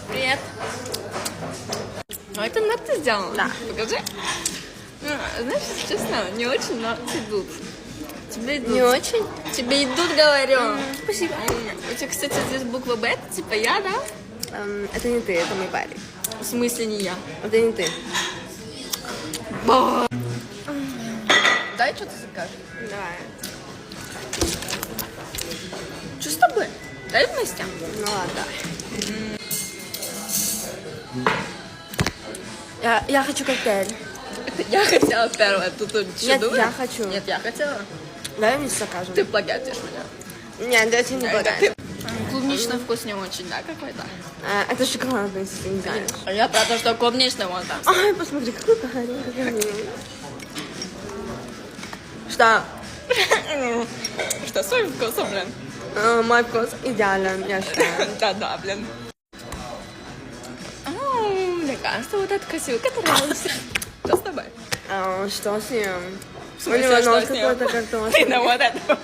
Привет. А это надо ты сделала? Да. Покажи. Ну, знаешь, если честно, не очень, но идут. Тебе идут. Не очень? Тебе идут, говорю. Спасибо. У тебя, кстати, здесь буква Б, это типа я, да? Это не ты, это мой парень. В смысле не я? Это не ты. Дай что-то закажешь. Давай. Что с тобой? Дай вместе. Ну ладно. Я хочу коктейль. Я хотела первое, тут что Нет, думаешь? я хочу. Нет, я хотела. Давай вместе закажем. Ты плагиатишь меня. Нет, это не благодарю. Клубничный вкус не очень, да, какой-то? Это шоколадный, если ты не знаешь. А я про то, что клубничный вон там. Ай, посмотри, какой парень. Что? Что, своим вкусом, блин? Мой вкус идеален, я считаю. Да-да, блин. Мне кажется, вот эта косилка нравится. Что с тобой? Что с ним? В У смысле, него что нос с ним? какой-то Ты картошный. на вот это.